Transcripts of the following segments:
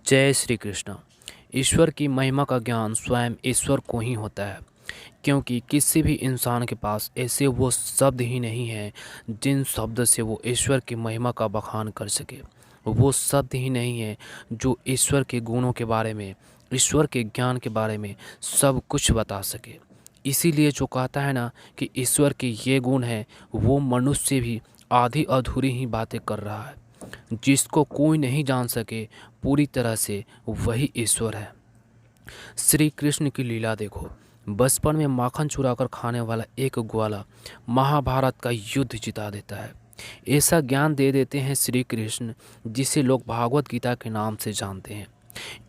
जय श्री कृष्ण। ईश्वर की महिमा का ज्ञान स्वयं ईश्वर को ही होता है, क्योंकि किसी भी इंसान के पास ऐसे वो शब्द ही नहीं हैं जिन शब्द से वो ईश्वर की महिमा का बखान कर सके। वो शब्द ही नहीं है जो ईश्वर के गुणों के बारे में, ईश्वर के ज्ञान के बारे में सब कुछ बता सके। इसीलिए जो कहता है ना कि ईश्वर के ये गुण हैं, वो मनुष्य भी आधी अधूरी ही बातें कर रहा है। जिसको कोई नहीं जान सके पूरी तरह से, वही ईश्वर है। श्री कृष्ण की लीला देखो। बचपन में माखन चुराकर खाने वाला एक ग्वाला महाभारत का युद्ध जिता देता है। ऐसा ज्ञान दे देते हैं श्री कृष्ण, जिसे लोग भागवत गीता के नाम से जानते हैं।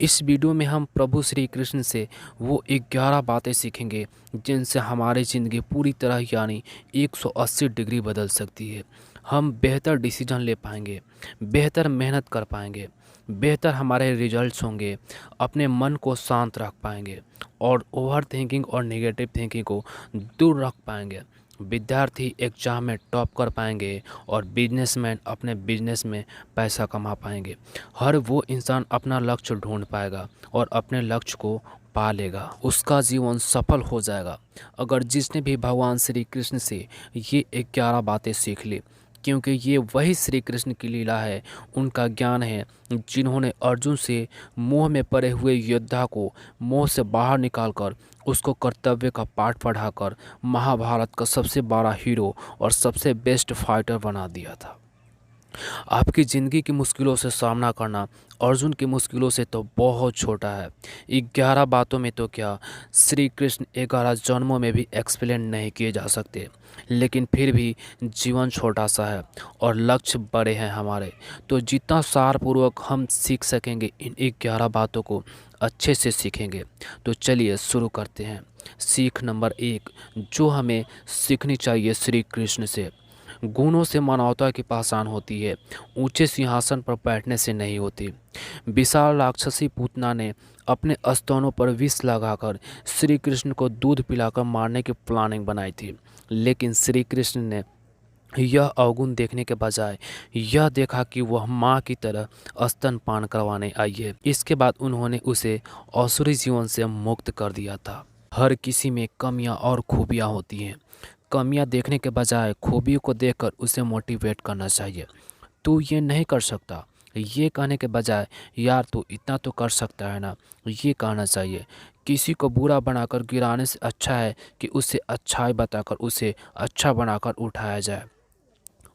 इस वीडियो में हम प्रभु श्री कृष्ण से वो 11 बातें सीखेंगे जिनसे हमारी ज़िंदगी पूरी तरह यानी 180 डिग्री बदल सकती है। हम बेहतर डिसीजन ले पाएंगे, बेहतर मेहनत कर पाएंगे, बेहतर हमारे रिजल्ट्स होंगे, अपने मन को शांत रख पाएंगे और ओवर थिंकिंग और नेगेटिव थिंकिंग को दूर रख पाएंगे। विद्यार्थी एग्जाम में टॉप कर पाएंगे और बिजनेसमैन अपने बिजनेस में पैसा कमा पाएंगे। हर वो इंसान अपना लक्ष्य ढूंढ पाएगा और अपने लक्ष्य को पा लेगा, उसका जीवन सफल हो जाएगा अगर जिसने भी भगवान श्री कृष्ण से ये 11 बातें सीख ली। क्योंकि ये वही श्री कृष्ण की लीला है, उनका ज्ञान है, जिन्होंने अर्जुन से मोह में पड़े हुए योद्धा को मोह से बाहर निकालकर उसको कर्तव्य का पाठ पढ़ाकर महाभारत का सबसे बड़ा हीरो और सबसे बेस्ट फाइटर बना दिया था। आपकी ज़िंदगी की मुश्किलों से सामना करना अर्जुन की मुश्किलों से तो बहुत छोटा है। 11 बातों में तो क्या, श्री कृष्ण 11 जन्मों में भी एक्सप्लेन नहीं किए जा सकते, लेकिन फिर भी जीवन छोटा सा है और लक्ष्य बड़े हैं हमारे। तो जितना सारपूर्वक हम सीख सकेंगे इन 11 बातों को अच्छे से सीखेंगे। तो चलिए शुरू करते हैं। सीख नंबर 1 जो हमें सीखनी चाहिए श्री कृष्ण से। गुणों से मानवता की पहचान होती है, ऊंचे सिंहासन पर बैठने से नहीं होती। विशाल राक्षसी पूतना ने अपने स्तनों पर विष लगाकर श्री कृष्ण को दूध पिलाकर मारने की प्लानिंग बनाई थी, लेकिन श्री कृष्ण ने यह अवगुण देखने के बजाय यह देखा कि वह माँ की तरह स्तनपान करवाने आई है। इसके बाद उन्होंने उसे असुरी जीवन से मुक्त कर दिया था। हर किसी में कमियां और खूबियां होती हैं। कमियां देखने के बजाय खूबियों को देखकर उसे मोटिवेट करना चाहिए। तू ये नहीं कर सकता, ये कहने के बजाय यार तू इतना तो कर सकता है ना, ये कहना चाहिए। किसी को बुरा बनाकर गिराने से अच्छा है कि उसे अच्छाई बताकर उसे अच्छा बनाकर उठाया जाए।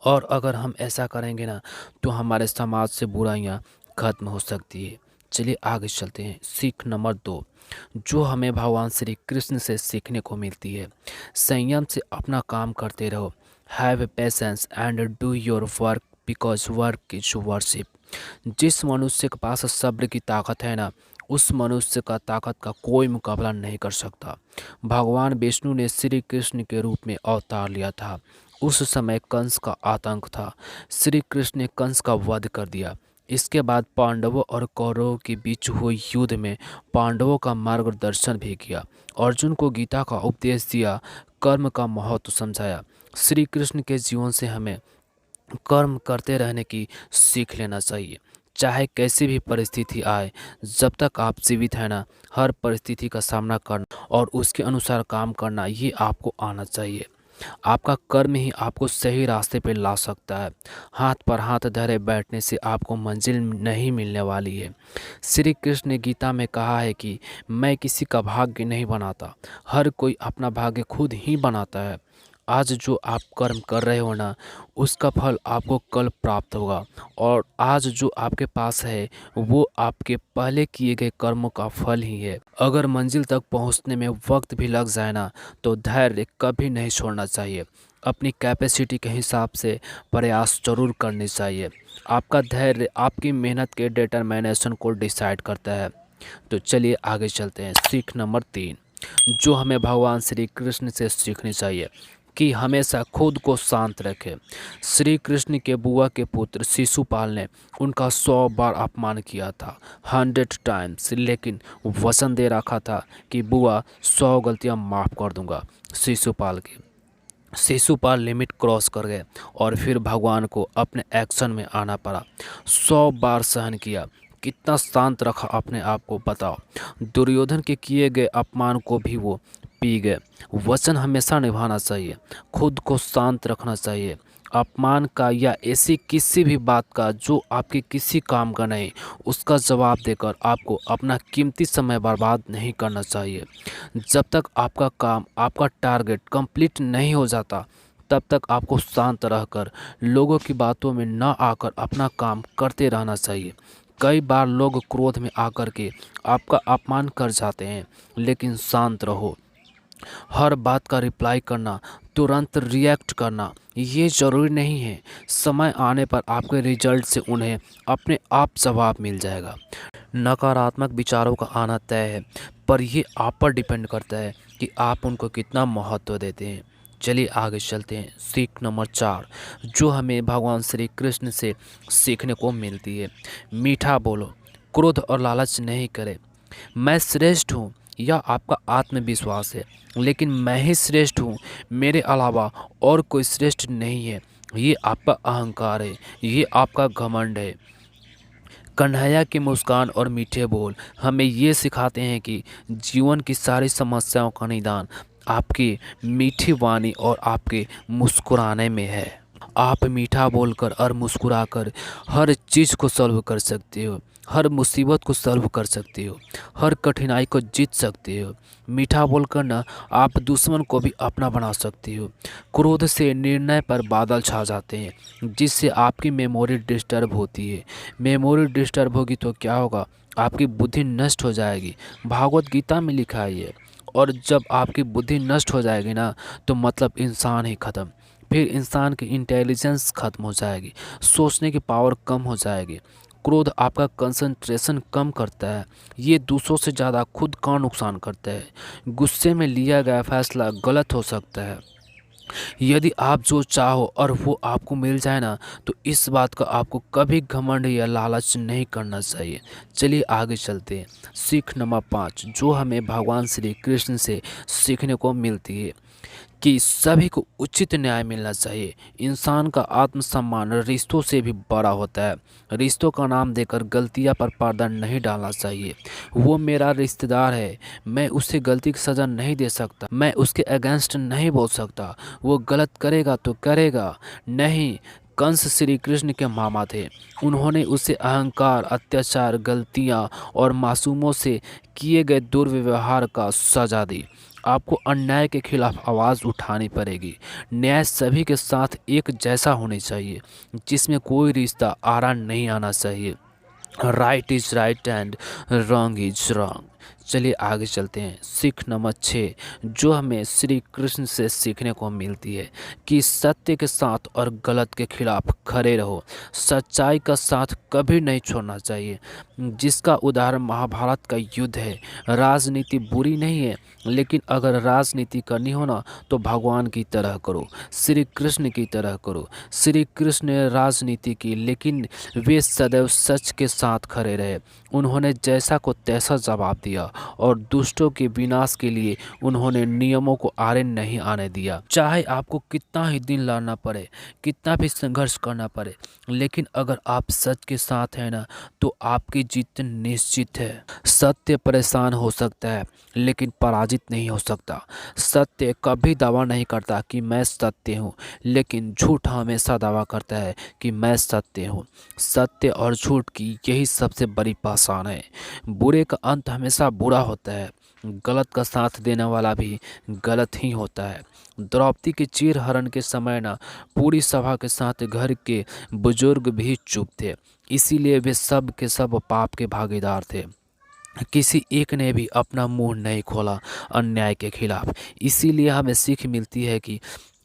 और अगर हम ऐसा करेंगे ना तो हमारे समाज से बुराइयां खत्म हो सकती है। चलिए आगे चलते हैं। सीख नंबर 2 जो हमें भगवान श्री कृष्ण से सीखने को मिलती है। संयम से अपना काम करते रहो। Have patience and do your work because work is worship. जिस मनुष्य के पास सब्र की ताकत है ना, उस मनुष्य का ताकत का कोई मुकाबला नहीं कर सकता। भगवान विष्णु ने श्री कृष्ण के रूप में अवतार लिया था। उस समय कंस का आतंक था। श्री कृष्ण ने कंस का वध कर दिया। इसके बाद पांडवों और कौरवों के बीच हुए युद्ध में पांडवों का मार्गदर्शन भी किया। अर्जुन को गीता का उपदेश दिया, कर्म का महत्व समझाया। श्री कृष्ण के जीवन से हमें कर्म करते रहने की सीख लेना चाहिए, चाहे कैसी भी परिस्थिति आए। जब तक आप जीवित हैं ना, हर परिस्थिति का सामना करना और उसके अनुसार काम करना, ये आपको आना चाहिए। आपका कर्म ही आपको सही रास्ते पर ला सकता है। हाथ पर हाथ धरे बैठने से आपको मंजिल नहीं मिलने वाली है। श्री कृष्ण ने गीता में कहा है कि मैं किसी का भाग्य नहीं बनाता, हर कोई अपना भाग्य खुद ही बनाता है। आज जो आप कर्म कर रहे हो ना, उसका फल आपको कल प्राप्त होगा। और आज जो आपके पास है वो आपके पहले किए गए कर्मों का फल ही है। अगर मंजिल तक पहुंचने में वक्त भी लग जाए ना, तो धैर्य कभी नहीं छोड़ना चाहिए। अपनी कैपेसिटी के हिसाब से प्रयास जरूर करनी चाहिए। आपका धैर्य आपकी मेहनत के डिटर्मिनेशन को डिसाइड करता है। तो चलिए आगे चलते हैं। सीख नंबर 3 जो हमें भगवान श्री कृष्ण से सीखनी चाहिए कि हमेशा खुद को शांत रखें। श्री कृष्ण के बुआ के पुत्र शिशुपाल ने उनका 100 बार अपमान किया था, 100 टाइम्स, लेकिन वचन दे रखा था कि बुआ 100 गलतियां माफ़ कर दूंगा। शिशुपाल की। शिशुपाल लिमिट क्रॉस कर गए और फिर भगवान को अपने एक्शन में आना पड़ा। 100 बार सहन किया, कितना शांत रखा अपने आप को बताओ। दुर्योधन के किए गए अपमान को भी वो पी गए। वचन हमेशा निभाना चाहिए, खुद को शांत रखना चाहिए। अपमान का या ऐसी किसी भी बात का जो आपके किसी काम का नहीं, उसका जवाब देकर आपको अपना कीमती समय बर्बाद नहीं करना चाहिए। जब तक आपका काम, आपका टारगेट कंप्लीट नहीं हो जाता, तब तक आपको शांत रहकर लोगों की बातों में न आकर अपना काम करते रहना चाहिए। कई बार लोग क्रोध में आकर के आपका अपमान कर जाते हैं, लेकिन शांत रहो। हर बात का रिप्लाई करना, तुरंत रिएक्ट करना ये ज़रूरी नहीं है। समय आने पर आपके रिजल्ट से उन्हें अपने आप जवाब मिल जाएगा। नकारात्मक विचारों का आना तय है, पर ये आप पर डिपेंड करता है कि आप उनको कितना महत्व देते हैं। चलिए आगे चलते हैं। सीख नंबर 4 जो हमें भगवान श्री कृष्ण से सीखने को मिलती है। मीठा बोलो, क्रोध और लालच नहीं करें। मैं श्रेष्ठ हूँ यह आपका आत्मविश्वास है, लेकिन मैं ही श्रेष्ठ हूँ, मेरे अलावा और कोई श्रेष्ठ नहीं है, ये आपका अहंकार है, ये आपका घमंड है। कन्हैया की मुस्कान और मीठे बोल हमें ये सिखाते हैं कि जीवन की सारी समस्याओं का निदान आपकी मीठी वाणी और आपके मुस्कुराने में है। आप मीठा बोलकर और मुस्कुराकर हर चीज़ को सॉल्व कर सकते हो, हर मुसीबत को सॉल्व कर सकते हो, हर कठिनाई को जीत सकते हो। मीठा बोलकर ना आप दुश्मन को भी अपना बना सकते हो। क्रोध से निर्णय पर बादल छा जाते हैं, जिससे आपकी मेमोरी डिस्टर्ब होती है। मेमोरी डिस्टर्ब होगी तो क्या होगा, आपकी बुद्धि नष्ट हो जाएगी। भागवत गीता में लिखा है ये। और जब आपकी बुद्धि नष्ट हो जाएगी ना, तो मतलब इंसान ही ख़त्म। फिर इंसान की इंटेलिजेंस ख़त्म हो जाएगी, सोचने की पावर कम हो जाएगी। क्रोध आपका कंसंट्रेशन कम करता है, ये दूसरों से ज़्यादा खुद का नुकसान करता है। गुस्से में लिया गया फैसला गलत हो सकता है। यदि आप जो चाहो और वो आपको मिल जाए ना, तो इस बात का आपको कभी घमंड या लालच नहीं करना चाहिए। चलिए आगे चलते हैं। सीख नंबर 5 जो हमें भगवान श्री कृष्ण से सीखने को मिलती है कि सभी को उचित न्याय मिलना चाहिए। इंसान का आत्मसम्मान रिश्तों से भी बड़ा होता है। रिश्तों का नाम देकर गलतियां पर पर्दा नहीं डालना चाहिए। वो मेरा रिश्तेदार है, मैं उसे गलती की सज़ा नहीं दे सकता, मैं उसके अगेंस्ट नहीं बोल सकता। वो गलत करेगा तो करेगा। नहीं, कंस श्री कृष्ण के मामा थे। उन्होंने उसे अहंकार, अत्याचार, गलतियां और मासूमों से किए गए दुर्व्यवहार का सजा दी। आपको अन्याय के खिलाफ आवाज़ उठानी पड़ेगी। न्याय सभी के साथ एक जैसा होना चाहिए, जिसमें कोई रिश्ता आड़ा नहीं आना चाहिए। Right is right and wrong is wrong. चलिए आगे चलते हैं। सीख नंबर 6 जो हमें श्री कृष्ण से सीखने को मिलती है कि सत्य के साथ और गलत के खिलाफ खड़े रहो। सच्चाई का साथ कभी नहीं छोड़ना चाहिए, जिसका उदाहरण महाभारत का युद्ध है। राजनीति बुरी नहीं है, लेकिन अगर राजनीति करनी हो ना, तो भगवान की तरह करो, श्री कृष्ण की तरह करो। श्री कृष्ण ने राजनीति की, लेकिन वे सदैव सच के साथ खड़े रहे। उन्होंने जैसा को तैसा जवाब दिया और दुष्टों के विनाश के लिए उन्होंने नियमों को आड़े नहीं आने दिया। चाहे आपको कितना ही दिन लड़ना पड़े, कितना भी संघर्ष करना पड़े, लेकिन अगर आप सच के साथ हैं ना, तो आपकी जीत निश्चित है। सत्य परेशान हो सकता है, लेकिन पराजित नहीं हो सकता। सत्य कभी दावा नहीं करता कि मैं सत्य हूँ, लेकिन झूठ हमेशा दावा करता है कि मैं सत्य हूँ। सत्य और झूठ की यही सबसे बड़ी पहचान है। बुरे का अंत हमेशा बुरा होता है, गलत का साथ देने वाला भी गलत ही होता है। द्रौपदी के चीर हरण के समय ना पूरी सभा के साथ घर के बुजुर्ग भी चुप थे, इसीलिए वे सब के सब पाप के भागीदार थे। किसी एक ने भी अपना मुंह नहीं खोला अन्याय के खिलाफ। इसीलिए हमें सीख मिलती है कि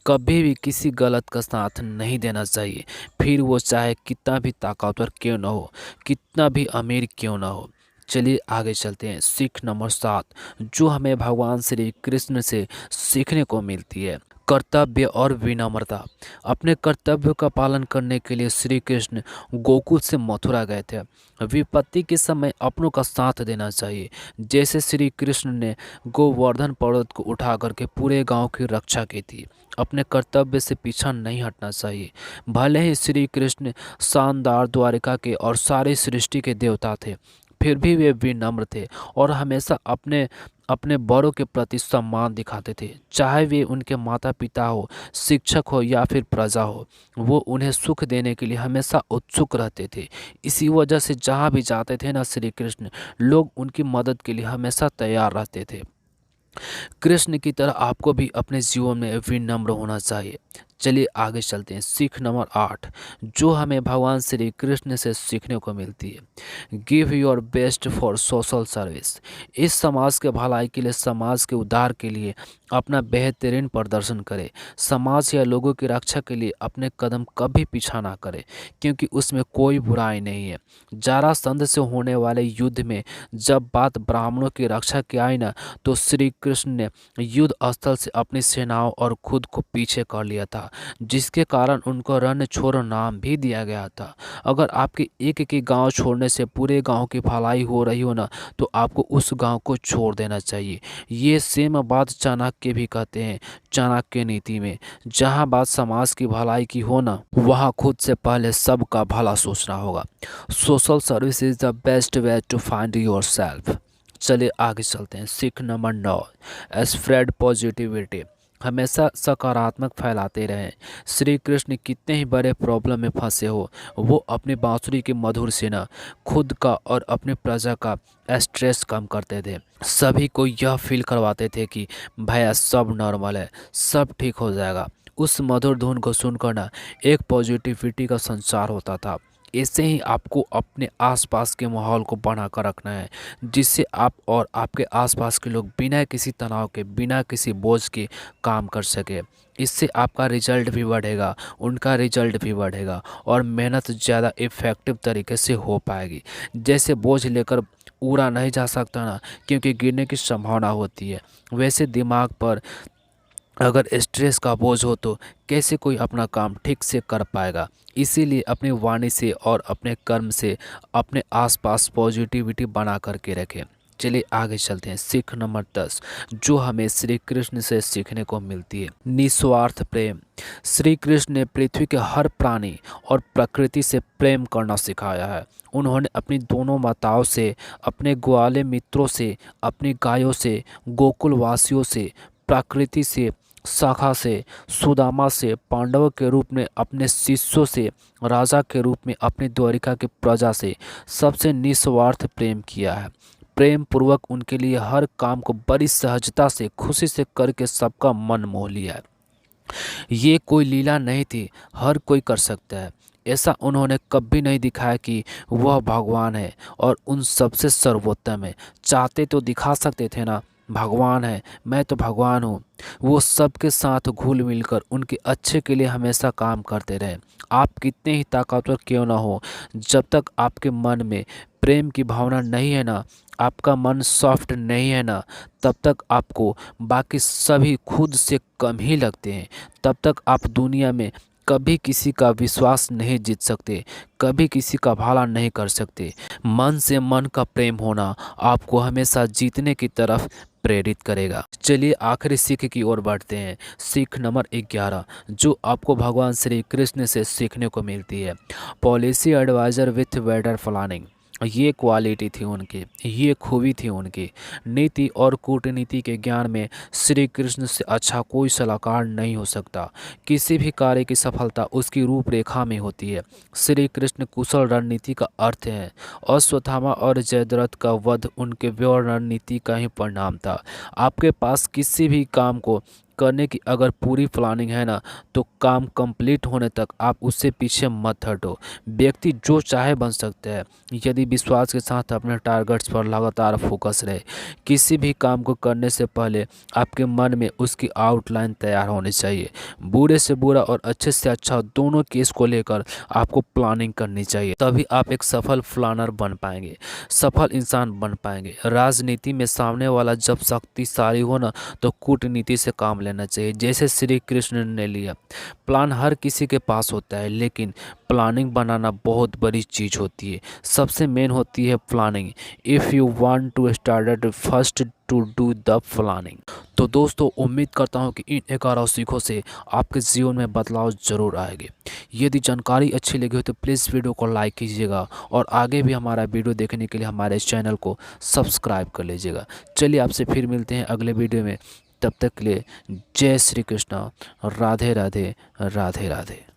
कभी भी किसी गलत का साथ नहीं देना चाहिए, फिर वो चाहे कितना भी ताकतवर क्यों न हो, कितना भी अमीर क्यों न हो। चलिए आगे चलते हैं। सीख नंबर 7 जो हमें भगवान श्री कृष्ण से सीखने को मिलती है। कर्तव्य और विनम्रता। अपने कर्तव्य का पालन करने के लिए श्री कृष्ण गोकुल से मथुरा गए थे। विपत्ति के समय अपनों का साथ देना चाहिए। जैसे श्री कृष्ण ने गोवर्धन पर्वत को उठा करके पूरे गांव की रक्षा की थी। अपने कर्तव्य से पीछा नहीं हटना चाहिए। भले ही श्री कृष्ण शानदार द्वारिका के और सारी सृष्टि के देवता थे, फिर भी वे विनम्र थे और हमेशा अपने अपने बड़ों के प्रति सम्मान दिखाते थे। चाहे वे उनके माता पिता हो, शिक्षक हो या फिर प्रजा हो, वो उन्हें सुख देने के लिए हमेशा उत्सुक रहते थे। इसी वजह से जहाँ भी जाते थे ना श्री कृष्ण, लोग उनकी मदद के लिए हमेशा तैयार रहते थे। कृष्ण की तरह आपको भी अपने जीवन में विनम्र होना चाहिए। चलिए आगे चलते हैं। सीख नंबर 8 जो हमें भगवान श्री कृष्ण से सीखने को मिलती है, give your best for social service. इस समाज के भलाई के लिए, समाज के उद्धार के लिए अपना बेहतरीन प्रदर्शन करें। समाज या लोगों की रक्षा के लिए अपने कदम कभी पीछा ना करें, क्योंकि उसमें कोई बुराई नहीं है। जरासंध से होने वाले युद्ध में जब बात ब्राह्मणों की रक्षा की आई ना, तो श्री कृष्ण ने युद्ध स्थल से अपनी सेनाओं और खुद को पीछे कर लिया था, जिसके कारण उनको रणछोड़ नाम भी दिया गया था। अगर आपके एक के गांव छोड़ने से पूरे गांव की भलाई हो रही हो ना, तो आपको उस गांव को छोड़ देना चाहिए। ये सेम बात चाणक्य भी कहते हैं। चाणक्य नीति में जहां बात समाज की भलाई की हो ना, वहां खुद से पहले सबका भला सोचना होगा। Social service is the best way to find yourself. चलिए आगे चलते हैं। सीख नंबर 9 स्प्रेड पॉजिटिविटी। हमेशा सकारात्मक फैलाते रहें। श्री कृष्ण कितने ही बड़े प्रॉब्लम में फंसे हो, वो अपनी बांसुरी के मधुर से ना खुद का और अपनी प्रजा का स्ट्रेस कम करते थे। सभी को यह फील करवाते थे कि भैया सब नॉर्मल है, सब ठीक हो जाएगा। उस मधुर धुन को सुनकर ना एक पॉजिटिविटी का संचार होता था। ऐसे ही आपको अपने आसपास के माहौल को बनाकर रखना है, जिससे आप और आपके आसपास के लोग बिना किसी तनाव के, बिना किसी बोझ के काम कर सके। इससे आपका रिजल्ट भी बढ़ेगा, उनका रिजल्ट भी बढ़ेगा और मेहनत ज़्यादा इफ़ेक्टिव तरीके से हो पाएगी। जैसे बोझ लेकर उड़ा नहीं जा सकता ना, क्योंकि गिरने की संभावना होती है, वैसे दिमाग पर अगर स्ट्रेस का बोझ हो तो कैसे कोई अपना काम ठीक से कर पाएगा। इसीलिए अपनी वाणी से और अपने कर्म से अपने आसपास पॉजिटिविटी बना करके रखें। चलिए आगे चलते हैं। सीख नंबर 10 जो हमें श्री कृष्ण से सीखने को मिलती है, निस्वार्थ प्रेम। श्री कृष्ण ने पृथ्वी के हर प्राणी और प्रकृति से प्रेम करना सिखाया है। उन्होंने अपनी दोनों माताओं से, अपने ग्वाले मित्रों से, अपनी गायों से, गोकुल वासियों से, प्रकृति से, शाखा से, सुदामा से, पांडवों के रूप में अपने शिष्यों से, राजा के रूप में अपनी द्वारिका की प्रजा से सबसे निस्वार्थ प्रेम किया है। प्रेम पूर्वक उनके लिए हर काम को बड़ी सहजता से, खुशी से करके सबका मन मोह लिया है। ये कोई लीला नहीं थी, हर कोई कर सकता है। ऐसा उन्होंने कभी नहीं दिखाया कि वह भगवान है और उन सबसे सर्वोत्तम है। चाहते तो दिखा सकते थे ना, भगवान है, मैं तो भगवान हूँ। वो सबके साथ घुल मिलकर उनके अच्छे के लिए हमेशा काम करते रहे। आप कितने ही ताकतवर क्यों ना हो, जब तक आपके मन में प्रेम की भावना नहीं है ना, आपका मन सॉफ्ट नहीं है ना, तब तक आपको बाकी सभी खुद से कम ही लगते हैं। तब तक आप दुनिया में कभी किसी का विश्वास नहीं जीत सकते, कभी किसी का भला नहीं कर सकते। मन से मन का प्रेम होना आपको हमेशा जीतने की तरफ प्रेरित करेगा। चलिए आखिरी सीख की ओर बढ़ते हैं। सीख नंबर 11 जो आपको भगवान श्री कृष्ण से सीखने को मिलती है, policy adviser with better planning. ये क्वालिटी थी उनकी, ये खूबी थी उनकी। नीति और कूटनीति के ज्ञान में श्री कृष्ण से अच्छा कोई सलाहकार नहीं हो सकता। किसी भी कार्य की सफलता उसकी रूपरेखा में होती है। श्री कृष्ण कुशल रणनीति का अर्थ है। अश्वत्थामा और जयद्रथ का वध उनके व्यय रणनीति का ही परिणाम था। आपके पास किसी भी काम को करने की अगर पूरी प्लानिंग है ना, तो काम कंप्लीट होने तक आप उससे पीछे मत हटो। व्यक्ति जो चाहे बन सकता है, यदि विश्वास के साथ अपने टारगेट्स पर लगातार फोकस रहे। किसी भी काम को करने से पहले आपके मन में उसकी आउटलाइन तैयार होनी चाहिए। बुरे से बुरा और अच्छे से अच्छा दोनों केस को लेकर आपको प्लानिंग करनी चाहिए, तभी आप एक सफल प्लानर बन पाएंगे, सफल इंसान बन पाएंगे। राजनीति में सामने वाला जब शक्तिशाली हो ना, तो कूटनीति से काम लेना लेना चाहिए, जैसे श्री कृष्ण ने लिया। प्लान हर किसी के पास होता है, लेकिन प्लानिंग बनाना बहुत बड़ी चीज़ होती है। सबसे मेन होती है planning. If you want to start first to do the planning. तो दोस्तों, उम्मीद करता हूँ कि इन 11 सीखों से आपके जीवन में बदलाव ज़रूर आएंगे। यदि जानकारी अच्छी लगी हो तो प्लीज़ वीडियो को लाइक कीजिएगा और आगे भी हमारा वीडियो देखने के लिए हमारे चैनल को सब्सक्राइब कर लीजिएगा। चलिए, आपसे फिर मिलते हैं अगले वीडियो में। तब तक के लिए जय श्री कृष्णा। राधे राधे, राधे राधे।